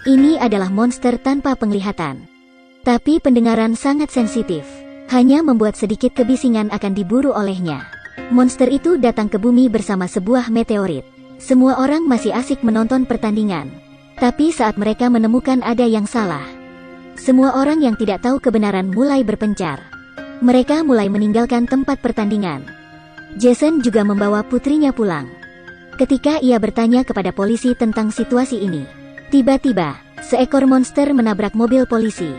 Ini adalah monster tanpa penglihatan. Tapi pendengaran sangat sensitif. Hanya membuat sedikit kebisingan akan diburu olehnya. Monster itu datang ke bumi bersama sebuah meteorit. Semua orang masih asik menonton pertandingan. Tapi saat mereka menemukan ada yang salah, semua orang yang tidak tahu kebenaran mulai berpencar. Mereka mulai meninggalkan tempat pertandingan. Jason juga membawa putrinya pulang. Ketika ia bertanya kepada polisi tentang situasi ini, tiba-tiba, seekor monster menabrak mobil polisi.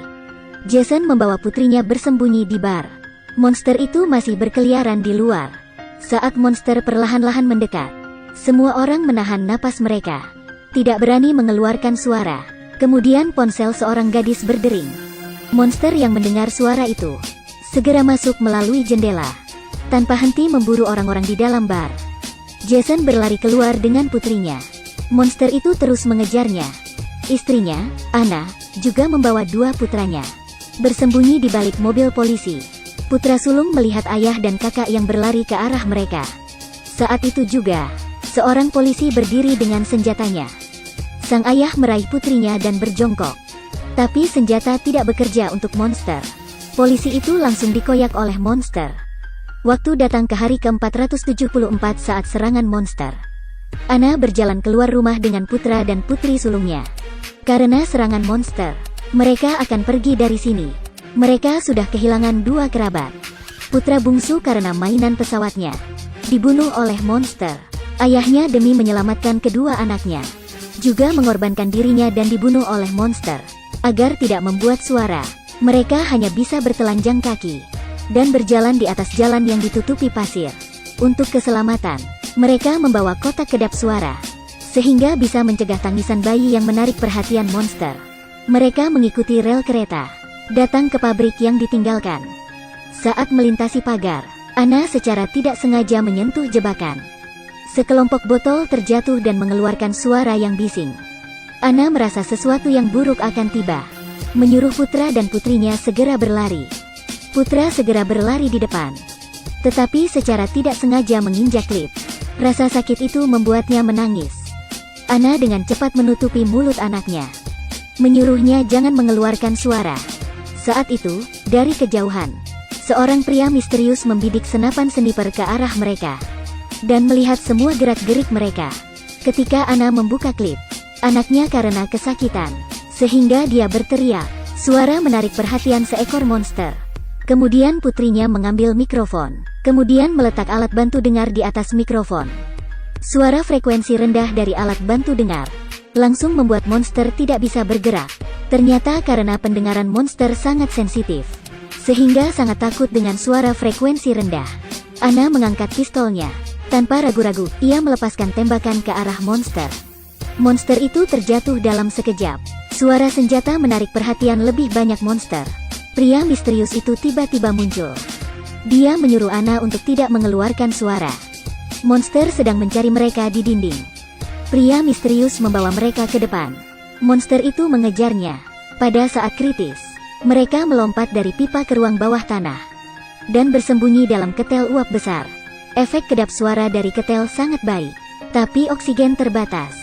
Jason membawa putrinya bersembunyi di bar. Monster itu masih berkeliaran di luar. Saat monster perlahan-lahan mendekat, semua orang menahan napas mereka. Tidak berani mengeluarkan suara. Kemudian ponsel seorang gadis berdering. Monster yang mendengar suara itu segera masuk melalui jendela, tanpa henti memburu orang-orang di dalam bar. Jason berlari keluar dengan putrinya. Monster itu terus mengejarnya. Istrinya, Anna, juga membawa dua putranya. Bersembunyi di balik mobil polisi. Putra sulung melihat ayah dan kakak yang berlari ke arah mereka. Saat itu juga, seorang polisi berdiri dengan senjatanya. Sang ayah meraih putrinya dan berjongkok. Tapi senjata tidak bekerja untuk monster. Polisi itu langsung dikoyak oleh monster. Waktu datang ke hari ke-474 saat serangan monster. Anna berjalan keluar rumah dengan putra dan putri sulungnya. Karena serangan monster, mereka akan pergi dari sini. Mereka sudah kehilangan dua kerabat. Putra bungsu karena mainan pesawatnya dibunuh oleh monster. Ayahnya demi menyelamatkan kedua anaknya juga mengorbankan dirinya dan dibunuh oleh monster. Agar tidak membuat suara, mereka hanya bisa bertelanjang kaki dan berjalan di atas jalan yang ditutupi pasir. Untuk keselamatan, mereka membawa kotak kedap suara, sehingga bisa mencegah tangisan bayi yang menarik perhatian monster. Mereka mengikuti rel kereta, datang ke pabrik yang ditinggalkan. Saat melintasi pagar, Anna secara tidak sengaja menyentuh jebakan. Sekelompok botol terjatuh dan mengeluarkan suara yang bising. Anna merasa sesuatu yang buruk akan tiba. Menyuruh putra dan putrinya segera berlari. Putra segera berlari di depan. Tetapi secara tidak sengaja menginjak klip. Rasa sakit itu membuatnya menangis. Anna dengan cepat menutupi mulut anaknya. Menyuruhnya jangan mengeluarkan suara. Saat itu, dari kejauhan, seorang pria misterius membidik senapan sniper ke arah mereka. Dan melihat semua gerak-gerik mereka. Ketika Anna membuka klip, anaknya karena kesakitan, sehingga dia berteriak. Suara menarik perhatian seekor monster. Kemudian putrinya mengambil mikrofon. Kemudian meletak alat bantu dengar di atas mikrofon. Suara frekuensi rendah dari alat bantu dengar langsung membuat monster tidak bisa bergerak. Ternyata karena pendengaran monster sangat sensitif, sehingga sangat takut dengan suara frekuensi rendah. Anna mengangkat pistolnya. Tanpa ragu-ragu, ia melepaskan tembakan ke arah monster. Monster itu terjatuh dalam sekejap. Suara senjata menarik perhatian lebih banyak monster. Pria misterius itu tiba-tiba muncul. Dia menyuruh Anna untuk tidak mengeluarkan suara. Monster sedang mencari mereka di dinding. Pria misterius membawa mereka ke depan. Monster itu mengejarnya. Pada saat kritis, mereka melompat dari pipa ke ruang bawah tanah dan bersembunyi dalam ketel uap besar. Efek kedap suara dari ketel sangat baik, tapi oksigen terbatas.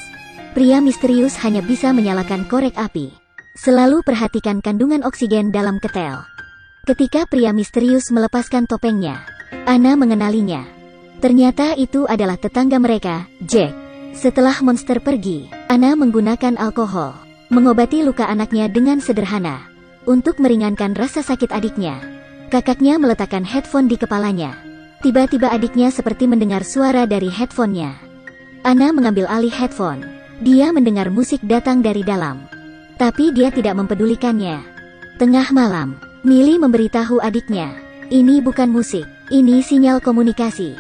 Pria misterius hanya bisa menyalakan korek api. Selalu perhatikan kandungan oksigen dalam ketel. Ketika pria misterius melepaskan topengnya, Anna mengenalinya. Ternyata itu adalah tetangga mereka, Jack. Setelah monster pergi, Anna menggunakan alkohol, mengobati luka anaknya dengan sederhana. Untuk meringankan rasa sakit adiknya, kakaknya meletakkan headphone di kepalanya. Tiba-tiba adiknya seperti mendengar suara dari headphone-nya. Anna mengambil alih headphone. Dia mendengar musik datang dari dalam. Tapi dia tidak mempedulikannya. Tengah malam, Millie memberitahu adiknya, ini bukan musik, ini sinyal komunikasi.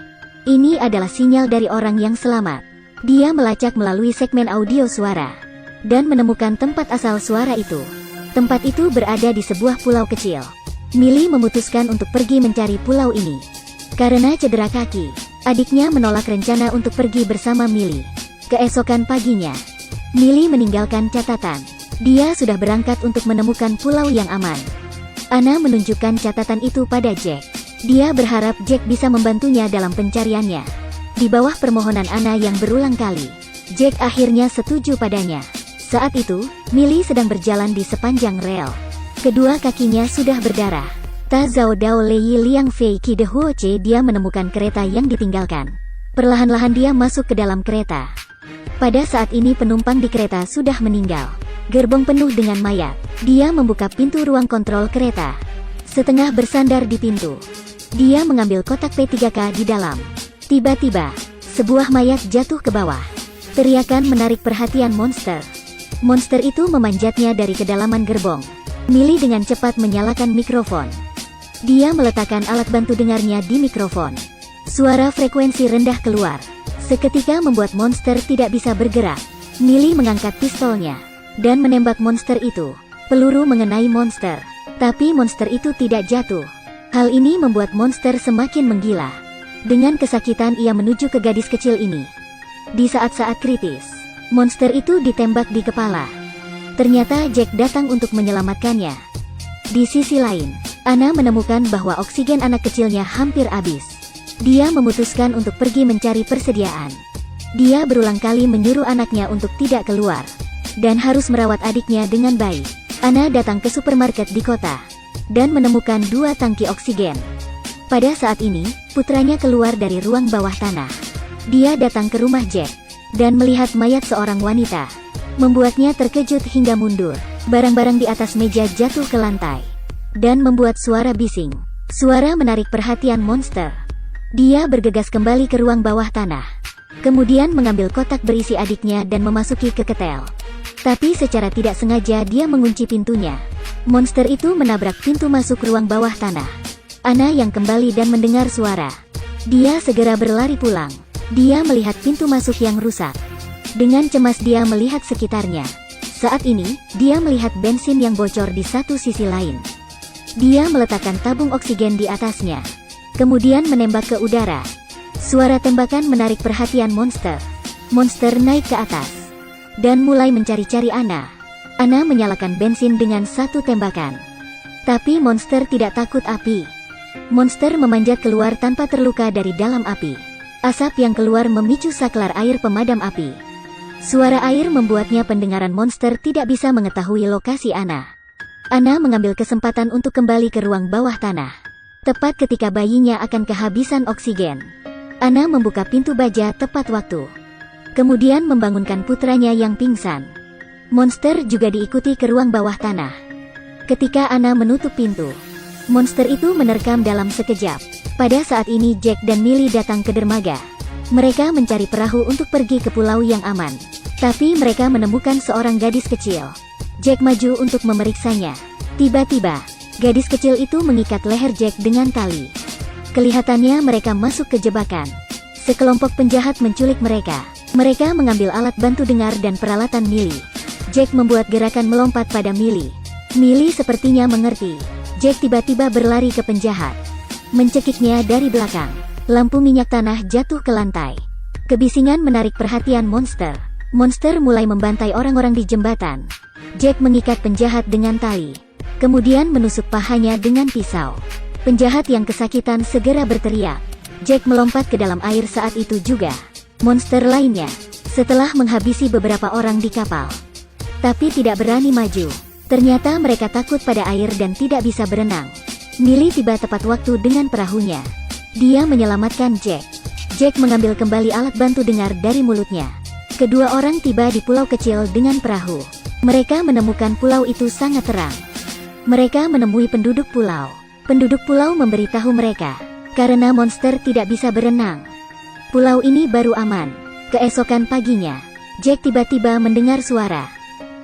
Ini adalah sinyal dari orang yang selamat. Dia melacak melalui segmen audio suara dan menemukan tempat asal suara itu. Tempat itu berada di sebuah pulau kecil. Millie memutuskan untuk pergi mencari pulau ini. Karena cedera kaki, adiknya menolak rencana untuk pergi bersama Millie. Keesokan paginya, Millie meninggalkan catatan. Dia sudah berangkat untuk menemukan pulau yang aman. Anna menunjukkan catatan itu pada Jack. Dia berharap Jack bisa membantunya dalam pencariannya. Di bawah permohonan Anna yang berulang kali, Jack akhirnya setuju padanya. Saat itu, Millie sedang berjalan di sepanjang rel. Kedua kakinya sudah berdarah. Ta Zhao Dao Lei Liang Fei Qi De Huo Ce, dia menemukan kereta yang ditinggalkan. Perlahan-lahan dia masuk ke dalam kereta. Pada saat ini penumpang di kereta sudah meninggal. Gerbong penuh dengan mayat. Dia membuka pintu ruang kontrol kereta. Setengah bersandar di pintu. Dia mengambil kotak P3K di dalam. Tiba-tiba, sebuah mayat jatuh ke bawah. Teriakan menarik perhatian monster. Monster itu memanjatnya dari kedalaman gerbong. Millie dengan cepat menyalakan mikrofon. Dia meletakkan alat bantu dengarnya di mikrofon. Suara frekuensi rendah keluar. Seketika membuat monster tidak bisa bergerak. Millie mengangkat pistolnya dan menembak monster itu. Peluru mengenai monster, tapi monster itu tidak jatuh. Hal ini membuat monster semakin menggila. Dengan kesakitan ia menuju ke gadis kecil ini. Di saat-saat kritis, monster itu ditembak di kepala. Ternyata Jack datang untuk menyelamatkannya. Di sisi lain, Anna menemukan bahwa oksigen anak kecilnya hampir habis. Dia memutuskan untuk pergi mencari persediaan. Dia berulang kali menyuruh anaknya untuk tidak keluar dan harus merawat adiknya dengan baik. Anna datang ke supermarket di kota dan menemukan 2 tangki oksigen. Pada saat ini, putranya keluar dari ruang bawah tanah. Dia datang ke rumah Jack dan melihat mayat seorang wanita. Membuatnya terkejut hingga mundur. Barang-barang di atas meja jatuh ke lantai dan membuat suara bising. Suara menarik perhatian monster. Dia bergegas kembali ke ruang bawah tanah. Kemudian mengambil kotak berisi adiknya dan memasuki ke ketel. Tapi secara tidak sengaja dia mengunci pintunya. Monster itu menabrak pintu masuk ruang bawah tanah. Anna yang kembali dan mendengar suara. Dia segera berlari pulang. Dia melihat pintu masuk yang rusak. Dengan cemas dia melihat sekitarnya. Saat ini, dia melihat bensin yang bocor di satu sisi lain. Dia meletakkan tabung oksigen di atasnya. Kemudian menembak ke udara. Suara tembakan menarik perhatian monster. Monster naik ke atas dan mulai mencari-cari Anna. Anna menyalakan bensin dengan satu tembakan. Tapi monster tidak takut api. Monster memanjat keluar tanpa terluka dari dalam api. Asap yang keluar memicu saklar air pemadam api. Suara air membuatnya pendengaran monster tidak bisa mengetahui lokasi Anna. Anna mengambil kesempatan untuk kembali ke ruang bawah tanah. Tepat ketika bayinya akan kehabisan oksigen. Anna membuka pintu baja tepat waktu. Kemudian membangunkan putranya yang pingsan. Monster juga diikuti ke ruang bawah tanah. Ketika Anna menutup pintu, monster itu menerkam dalam sekejap. Pada saat ini Jack dan Millie datang ke dermaga. Mereka mencari perahu untuk pergi ke pulau yang aman. Tapi mereka menemukan seorang gadis kecil. Jack maju untuk memeriksanya. Tiba-tiba, gadis kecil itu mengikat leher Jack dengan tali. Kelihatannya mereka masuk ke jebakan. Sekelompok penjahat menculik mereka. Mereka mengambil alat bantu dengar dan peralatan Millie. Jack membuat gerakan melompat pada Millie. Millie sepertinya mengerti. Jack tiba-tiba berlari ke penjahat. Mencekiknya dari belakang. Lampu minyak tanah jatuh ke lantai. Kebisingan menarik perhatian monster. Monster mulai membantai orang-orang di jembatan. Jack mengikat penjahat dengan tali. Kemudian menusuk pahanya dengan pisau. Penjahat yang kesakitan segera berteriak. Jack melompat ke dalam air saat itu juga. Monster lainnya, setelah menghabisi beberapa orang di kapal, tapi tidak berani maju. Ternyata mereka takut pada air dan tidak bisa berenang. Millie tiba tepat waktu dengan perahunya. Dia menyelamatkan Jack. Jack mengambil kembali alat bantu dengar dari mulutnya. Kedua orang tiba di pulau kecil dengan perahu. Mereka menemukan pulau itu sangat terang. Mereka menemui penduduk pulau. Penduduk pulau memberitahu mereka, karena monster tidak bisa berenang, pulau ini baru aman. Keesokan paginya, Jack tiba-tiba mendengar suara.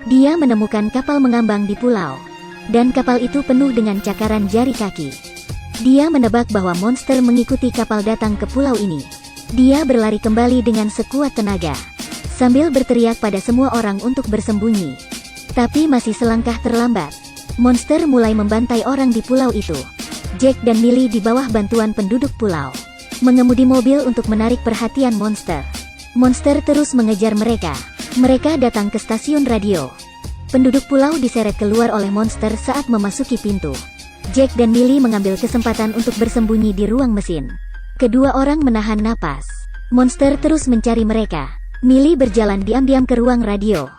Dia menemukan kapal mengambang di pulau. Dan kapal itu penuh dengan cakaran jari kaki. Dia menebak bahwa monster mengikuti kapal datang ke pulau ini. Dia berlari kembali dengan sekuat tenaga, sambil berteriak pada semua orang untuk bersembunyi. Tapi masih selangkah terlambat. Monster mulai membantai orang di pulau itu. Jack dan Millie di bawah bantuan penduduk pulau mengemudi mobil untuk menarik perhatian monster. Monster terus mengejar mereka. Mereka datang ke stasiun radio. Penduduk pulau diseret keluar oleh monster saat memasuki pintu. Jack dan Millie mengambil kesempatan untuk bersembunyi di ruang mesin. Kedua orang menahan napas. Monster terus mencari mereka. Millie berjalan diam-diam ke ruang radio.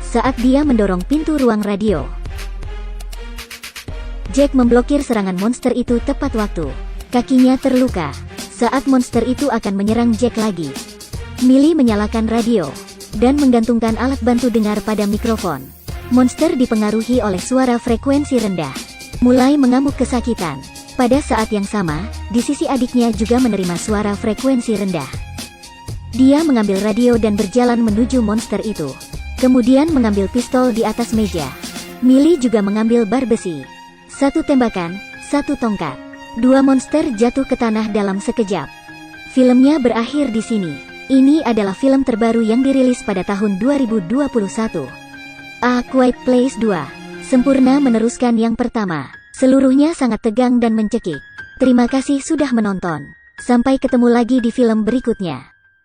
saat dia mendorong pintu ruang radio. Jack memblokir serangan monster itu tepat waktu. Kakinya terluka saat monster itu akan menyerang Jack lagi. Millie menyalakan radio dan menggantungkan alat bantu dengar pada mikrofon. Monster dipengaruhi oleh suara frekuensi rendah, mulai mengamuk kesakitan. Pada saat yang sama, di sisi adiknya juga menerima suara frekuensi rendah. Dia mengambil radio dan berjalan menuju monster itu. Kemudian mengambil pistol di atas meja. Millie juga mengambil bar besi. Satu tembakan, satu tongkat. Dua monster jatuh ke tanah dalam sekejap. Filmnya berakhir di sini. Ini adalah film terbaru yang dirilis pada tahun 2021. A Quiet Place 2 sempurna meneruskan yang pertama. Seluruhnya sangat tegang dan mencekik. Terima kasih sudah menonton. Sampai ketemu lagi di film berikutnya.